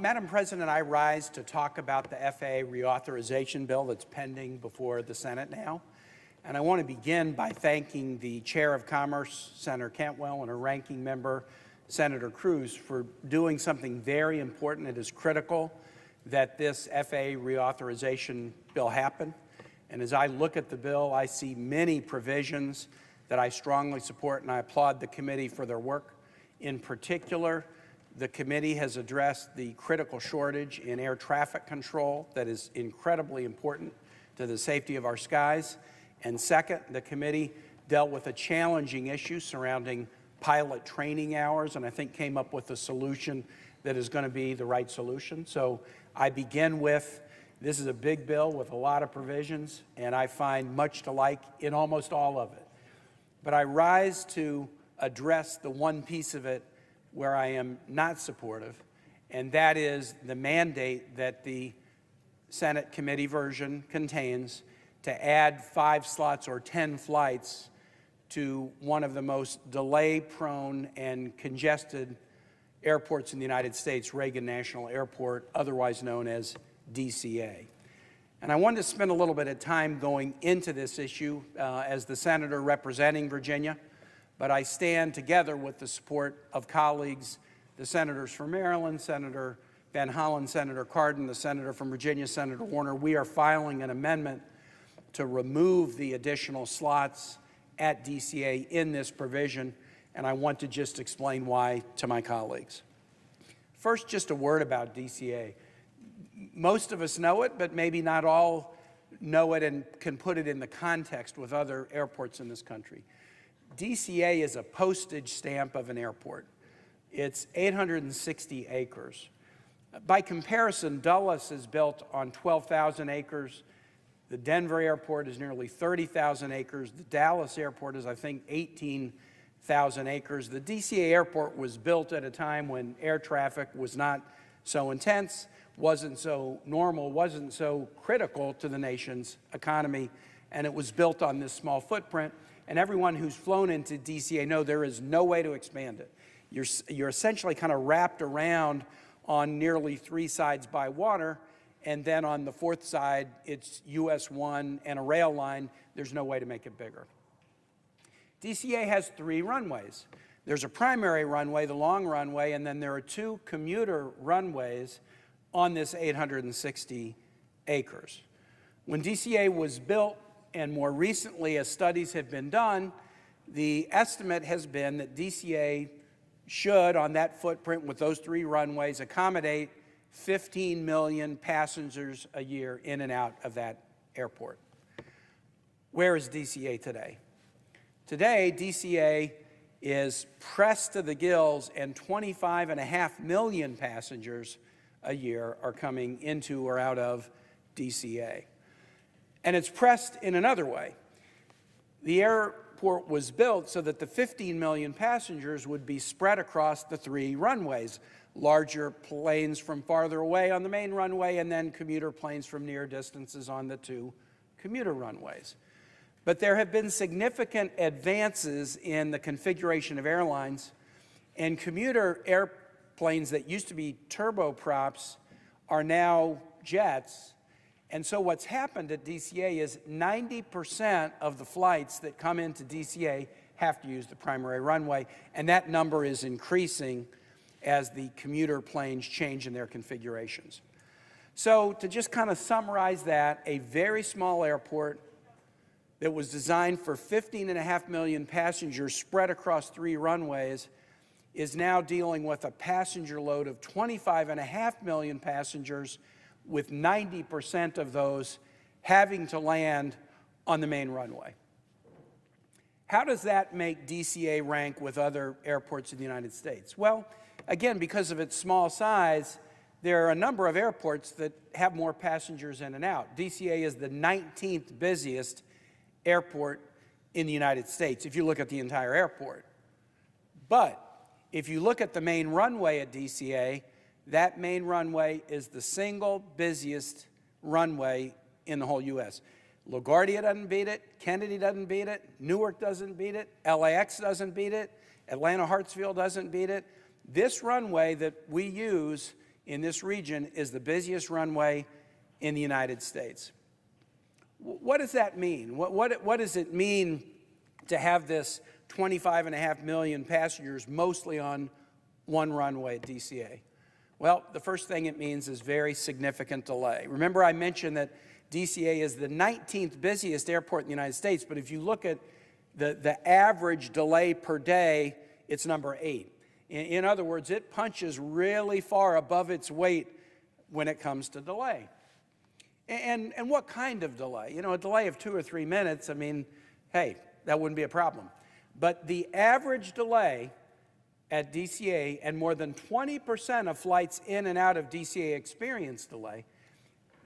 Madam President, I rise to talk about the FAA Reauthorization Bill that's pending before the Senate now. And I want to begin by thanking the Chair of Commerce, Senator Cantwell, and her ranking member, Senator Cruz, for doing something very important. It is critical that this FAA Reauthorization Bill happen. And as I look at the bill, I see many provisions that I strongly support, and I applaud the committee for their work. In particular, the committee has addressed the critical shortage in air traffic control that is incredibly important to the safety of our skies. And second, the committee dealt with a challenging issue surrounding pilot training hours, and I think came up with a solution that is going to be the right solution. So I begin with, this is a big bill with a lot of provisions, and I find much to like in almost all of it. But I rise to address the one piece of it where I am not supportive, and that is the mandate that the Senate committee version contains to add 5 slots or 10 flights to one of the most delay-prone and congested airports in the United States, Reagan National Airport, otherwise known as DCA. And I wanted to spend a little bit of time going into this issue as the senator representing Virginia, but I stand together with the support of colleagues, the senators from Maryland, Senator Van Hollen, Senator Cardin, the senator from Virginia, Senator Warner. We are filing an amendment to remove the additional slots at DCA in this provision, and I want to just explain why to my colleagues. First, just a word about DCA. Most of us know it, but maybe not all know it and can put it in the context with other airports in this country. DCA is a postage stamp of an airport. It's 860 acres. By comparison, Dulles is built on 12,000 acres. The Denver airport is nearly 30,000 acres. The Dallas airport is, I think, 18,000 acres. The DCA airport was built at a time when air traffic was not so intense, wasn't so normal, wasn't so critical to the nation's economy, and it was built on this small footprint. And everyone who's flown into DCA know there is no way to expand it. You're essentially kind of wrapped around on nearly 3 sides by water, and then on the 4th side, it's US 1 and a rail line. There's no way to make it bigger. DCA has 3 runways. There's a primary runway, the long runway, and then there are 2 commuter runways on this 860 acres. When DCA was built, and more recently, as studies have been done, the estimate has been that DCA should, on that footprint with those 3 runways, accommodate 15 million passengers a year in and out of that airport. Where is DCA today? Today, DCA is pressed to the gills, and 25.5 million passengers a year are coming into or out of DCA. And it's pressed in another way. The airport was built so that the 15 million passengers would be spread across the 3 runways, larger planes from farther away on the main runway, and then commuter planes from near distances on the 2 commuter runways. But there have been significant advances in the configuration of airlines, and commuter airplanes that used to be turboprops are now jets. And so what's happened at DCA is 90% of the flights that come into DCA have to use the primary runway, and that number is increasing as the commuter planes change in their configurations. So to just kind of summarize that, a very small airport that was designed for 15.5 million passengers spread across 3 runways is now dealing with a passenger load of 25.5 million passengers, with 90% of those having to land on the main runway. How does that make DCA rank with other airports in the United States? Well, again, because of its small size, there are a number of airports that have more passengers in and out. DCA is the 19th busiest airport in the United States, if you look at the entire airport. But if you look at the main runway at DCA, that main runway is the single busiest runway in the whole U.S. LaGuardia doesn't beat it, Kennedy doesn't beat it, Newark doesn't beat it, LAX doesn't beat it, Atlanta Hartsfield doesn't beat it. This runway that we use in this region is the busiest runway in the United States. What does that mean? What does it mean to have this 25.5 million passengers mostly on one runway at DCA? Well, the first thing it means is very significant delay. Remember I mentioned that DCA is the 19th busiest airport in the United States, but if you look at the average delay per day, it's number 8. In other words, it punches really far above its weight when it comes to delay. And what kind of delay? You know, a delay of 2 or 3 minutes, I mean, hey, that wouldn't be a problem. But the average delay at DCA, and more than 20% of flights in and out of DCA experience delay,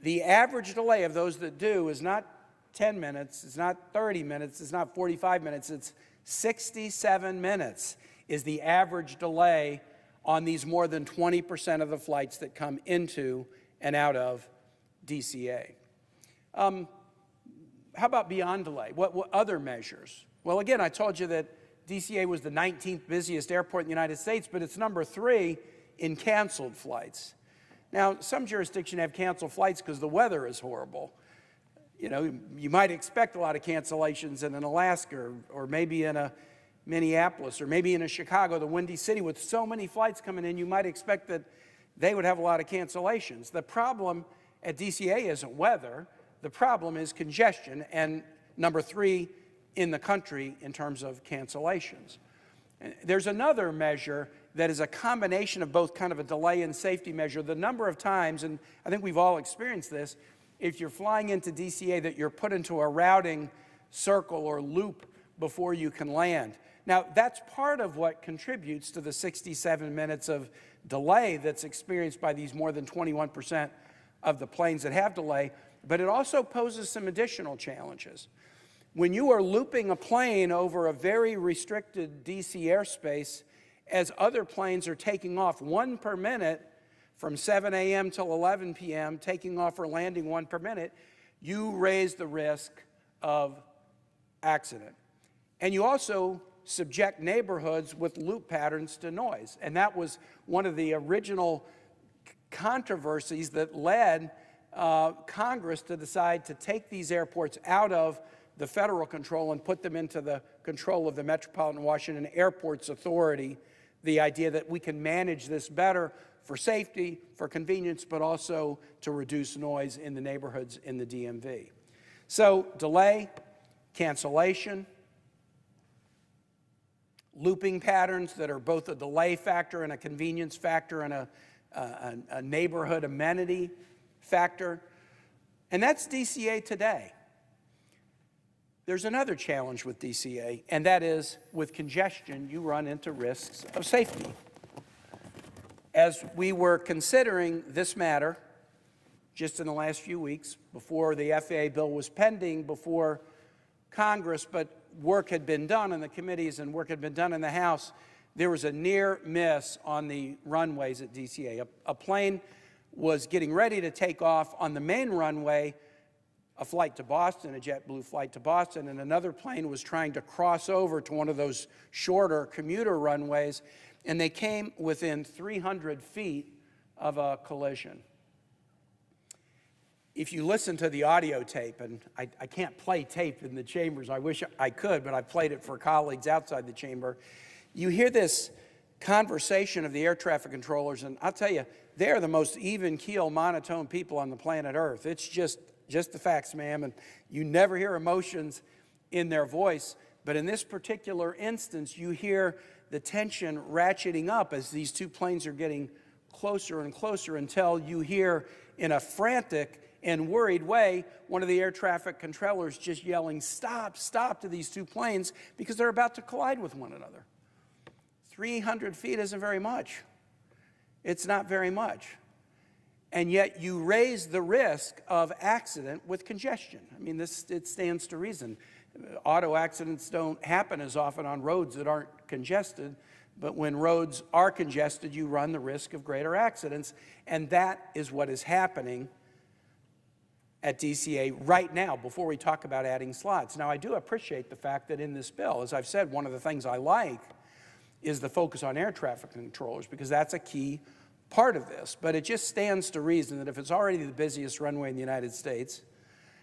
the average delay of those that do is not 10 minutes, it's not 30 minutes, it's not 45 minutes, it's 67 minutes is the average delay on these more than 20% of the flights that come into and out of DCA. How about beyond delay? What other measures? Well, again, I told you that DCA was the 19th busiest airport in the United States, but it's number 3 in canceled flights. Now, some jurisdictions have canceled flights because the weather is horrible. You know, you might expect a lot of cancellations in an Alaska or maybe in a Minneapolis or maybe in a Chicago, the Windy City, with so many flights coming in, you might expect that they would have a lot of cancellations. The problem at DCA isn't weather. The problem is congestion, and number 3 in the country in terms of cancellations. There's another measure that is a combination of both kind of a delay and safety measure. The number of times, and I think we've all experienced this, if you're flying into DCA that you're put into a routing circle or loop before you can land. Now, that's part of what contributes to the 67 minutes of delay that's experienced by these more than 21% of the planes that have delay, but it also poses some additional challenges. When you are looping a plane over a very restricted DC airspace, as other planes are taking off 1 per minute from 7 a.m. till 11 p.m., taking off or landing 1 per minute, you raise the risk of accident. And you also subject neighborhoods with loop patterns to noise. And that was one of the original controversies that led Congress to decide to take these airports out of the federal control and put them into the control of the Metropolitan Washington Airports Authority. The idea that we can manage this better for safety, for convenience, but also to reduce noise in the neighborhoods in the DMV. So delay, cancellation, looping patterns that are both a delay factor and a convenience factor and a neighborhood amenity factor. And that's DCA today. There's another challenge with DCA, and that is with congestion, you run into risks of safety. As we were considering this matter just in the last few weeks, before the FAA bill was pending before Congress, but work had been done in the committees and work had been done in the House, there was a near miss on the runways at DCA. A plane was getting ready to take off on the main runway, a flight to Boston, a JetBlue flight to Boston, and another plane was trying to cross over to one of those shorter commuter runways, and they came within 300 feet of a collision. If you listen to the audio tape, and I can't play tape in the chambers, I wish I could, but I've played it for colleagues outside the chamber, you hear this conversation of the air traffic controllers, and I'll tell you, they're the most even-keel, monotone people on the planet Earth. It's just the facts, ma'am, and you never hear emotions in their voice. But in this particular instance, you hear the tension ratcheting up as these two planes are getting closer and closer until you hear, in a frantic and worried way, one of the air traffic controllers just yelling, "Stop, stop," to these two planes because they're about to collide with one another. 300 feet isn't very much. It's not very much. And yet you raise the risk of accident with congestion. I mean, it stands to reason. Auto accidents don't happen as often on roads that aren't congested, but when roads are congested, you run the risk of greater accidents, and that is what is happening at DCA right now before we talk about adding slots. Now, I do appreciate the fact that in this bill, as I've said, one of the things I like is the focus on air traffic controllers, because that's a key part of this, but it just stands to reason that if it's already the busiest runway in the United States,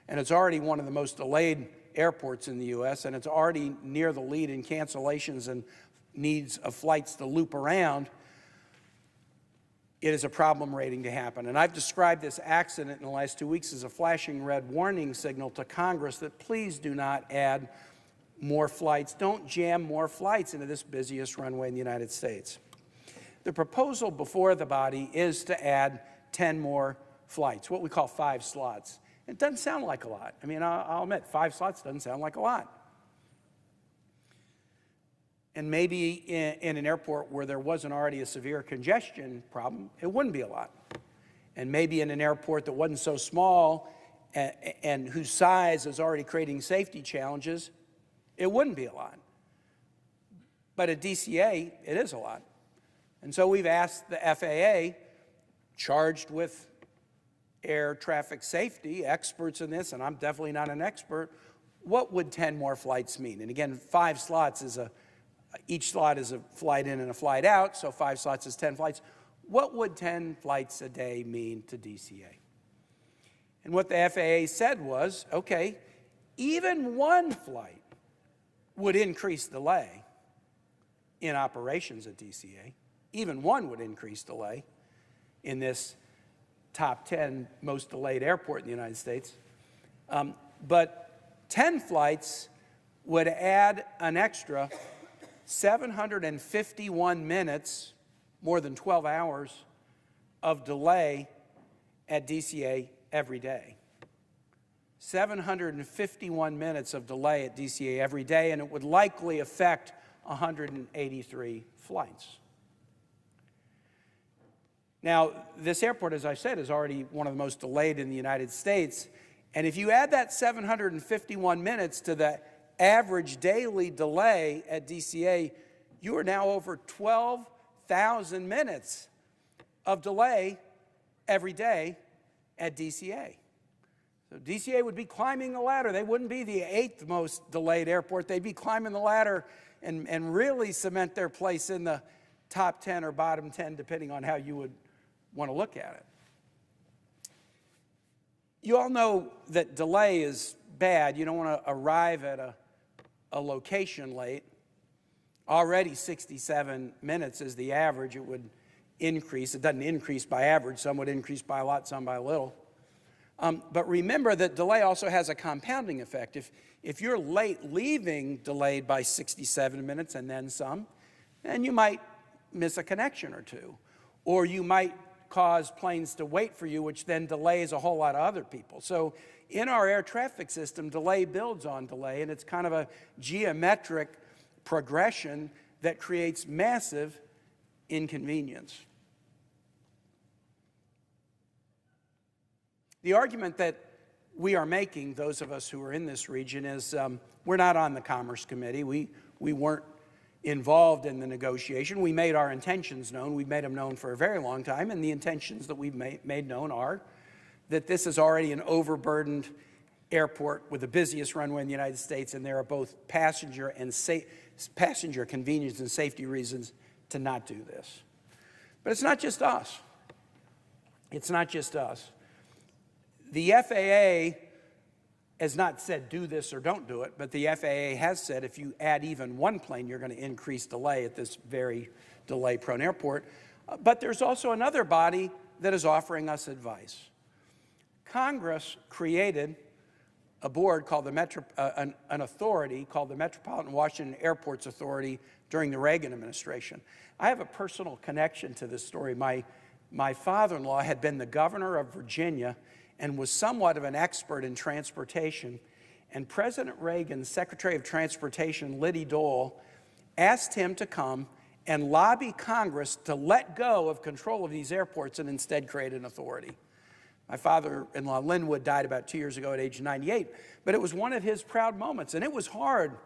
and it's already one of the most delayed airports in the U.S., and it's already near the lead in cancellations and needs of flights to loop around, it is a problem waiting to happen. And I've described this accident in the last 2 weeks as a flashing red warning signal to Congress that please do not add more flights. Don't jam more flights into this busiest runway in the United States. The proposal before the body is to add 10 more flights, what we call 5 slots. It doesn't sound like a lot. I mean, I'll admit, 5 slots doesn't sound like a lot. And maybe in an airport where there wasn't already a severe congestion problem, it wouldn't be a lot. And maybe in an airport that wasn't so small and whose size is already creating safety challenges, it wouldn't be a lot. But at DCA, it is a lot. And so we've asked the FAA, charged with air traffic safety, experts in this, and I'm definitely not an expert, what would 10 more flights mean? And again, 5 slots is each slot is a flight in and a flight out, so 5 slots is 10 flights. What would 10 flights a day mean to DCA? And what the FAA said was, okay, even 1 flight would increase delay in operations at DCA. Even 1 would increase delay in this top 10 most delayed airport in the United States. But 10 flights would add an extra 751 minutes, more than 12 hours, of delay at DCA every day. 751 minutes of delay at DCA every day, and it would likely affect 183 flights. Now, this airport, as I said, is already one of the most delayed in the United States, and if you add that 751 minutes to the average daily delay at DCA, you are now over 12,000 minutes of delay every day at DCA. So DCA would be climbing the ladder. They wouldn't be the 8th most delayed airport. They'd be climbing the ladder and really cement their place in the top 10 or bottom 10, depending on how you would want to look at it. You all know that delay is bad. You don't want to arrive at a location late. Already 67 minutes is the average. It would increase. It doesn't increase by average. Some would increase by a lot, some by a little. But remember that delay also has a compounding effect. If you're late leaving delayed by 67 minutes and then some, then you might miss a connection or two. Or you might cause planes to wait for you, which then delays a whole lot of other people. So in our air traffic system, delay builds on delay, and it's kind of a geometric progression that creates massive inconvenience. The argument that we are making, those of us who are in this region, is we're not on the Commerce Committee. We weren't involved in the negotiation. We made our intentions known. We've made them known for a very long time, and the intentions that we've made known are that this is already an overburdened airport with the busiest runway in the United States, and there are both passenger convenience and safety reasons to not do this. But it's not just us. It's not just us. The FAA has not said do this or don't do it, but the FAA has said if you add even 1 plane, you're going to increase delay at this very delay-prone airport. But there's also another body that is offering us advice. Congress created a board called an authority called the Metropolitan Washington Airports Authority during the Reagan administration. I have a personal connection to this story. My father-in-law had been the governor of Virginia and was somewhat of an expert in transportation. And President Reagan's Secretary of Transportation, Liddy Dole, asked him to come and lobby Congress to let go of control of these airports and instead create an authority. My father-in-law, Linwood, died about 2 years ago at age 98, but it was one of his proud moments. And it was hard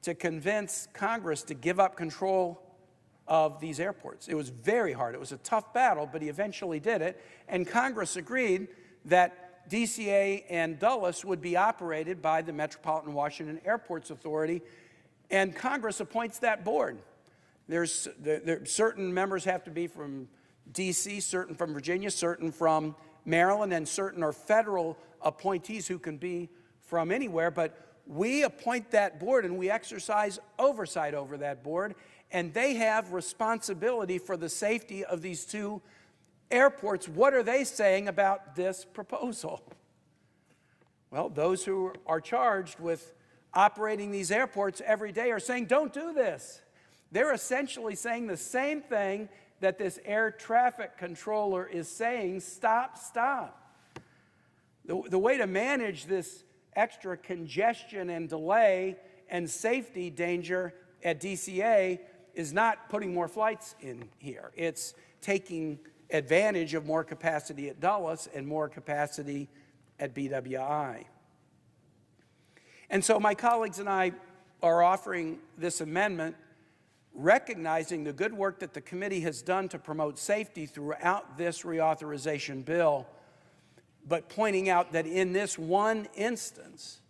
to convince Congress to give up control of these airports. It was very hard. It was a tough battle, but he eventually did it. And Congress agreed that DCA and Dulles would be operated by the Metropolitan Washington Airports Authority, and Congress appoints that board. Certain members have to be from DC, certain from Virginia, certain from Maryland, and certain are federal appointees who can be from anywhere. But we appoint that board and we exercise oversight over that board, and they have responsibility for the safety of these two airports. What are they saying about this proposal? Well, those who are charged with operating these airports every day are saying, don't do this. They're essentially saying the same thing that this air traffic controller is saying, stop, stop. The way to manage this extra congestion and delay and safety danger at DCA is not putting more flights in here. It's taking advantage of more capacity at Dulles and more capacity at BWI. And so my colleagues and I are offering this amendment, recognizing the good work that the committee has done to promote safety throughout this reauthorization bill, but pointing out that in this one instance,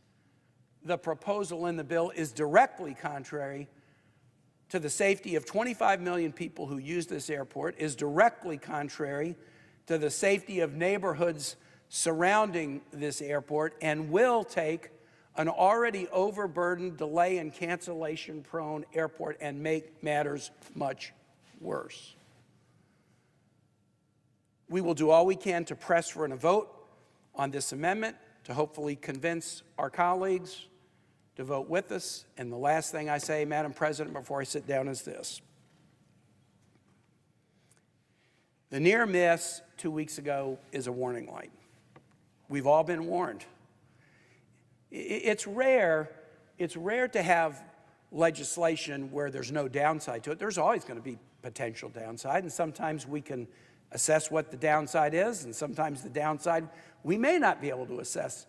the proposal in the bill is directly contrary to the safety of 25 million people who use this airport, is directly contrary to the safety of neighborhoods surrounding this airport, and will take an already overburdened, delay and cancellation prone airport and make matters much worse. We will do all we can to press for a vote on this amendment, to hopefully convince our colleagues to vote with us. And the last thing I say, Madam President, before I sit down is this. The near miss 2 weeks ago is a warning light. We've all been warned. It's rare to have legislation where there's no downside to it. There's always going to be potential downside, and sometimes we can assess what the downside is, and sometimes the downside, we may not be able to assess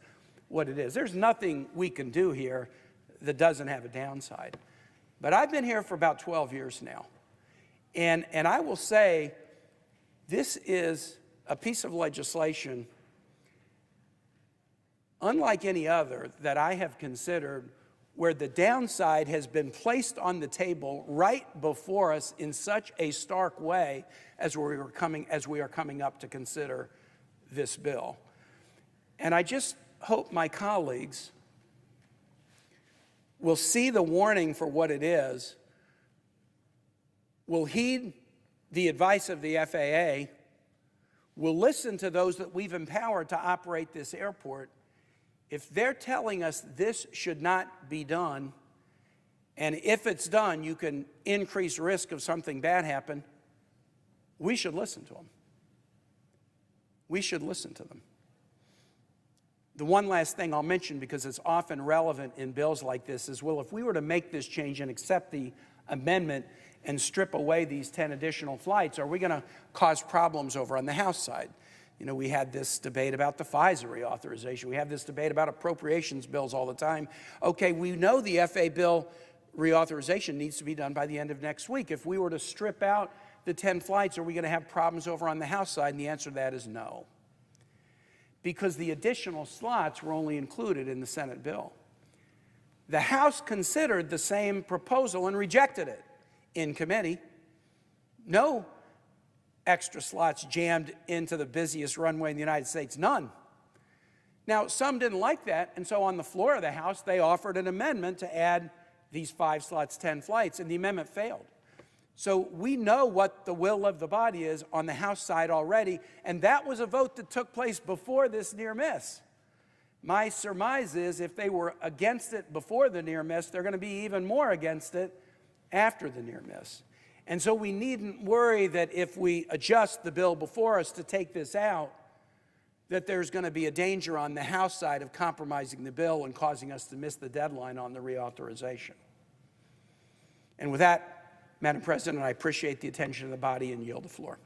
what it is. There's nothing we can do here that doesn't have a downside. But I've been here for about 12 years now, and I will say this is a piece of legislation unlike any other that I have considered, where the downside has been placed on the table right before us in such a stark way as we are coming up to consider this bill. And I just hope my colleagues will see the warning for what it is, will heed the advice of the FAA, will listen to those that we've empowered to operate this airport. If they're telling us this should not be done, and if it's done, you can increase risk of something bad happen, we should listen to them. We should listen to them. The one last thing I'll mention, because it's often relevant in bills like this, is, well, if we were to make this change and accept the amendment and strip away these 10 additional flights, are we going to cause problems over on the House side? You know, we had this debate about the FAA reauthorization. We have this debate about appropriations bills all the time. Okay, we know the FAA bill reauthorization needs to be done by the end of next week. If we were to strip out the 10 flights, are we going to have problems over on the House side? And the answer to that is no, because the additional slots were only included in the Senate bill. The House considered the same proposal and rejected it in committee. No extra slots jammed into the busiest runway in the United States, none. Now, some didn't like that, and so on the floor of the House, they offered an amendment to add these 5 slots, 10 flights, and the amendment failed. So we know what the will of the body is on the House side already, and that was a vote that took place before this near miss. My surmise is if they were against it before the near miss, they're going to be even more against it after the near miss. And so we needn't worry that if we adjust the bill before us to take this out, that there's going to be a danger on the House side of compromising the bill and causing us to miss the deadline on the reauthorization. And with that, Madam President, I appreciate the attention of the body and yield the floor.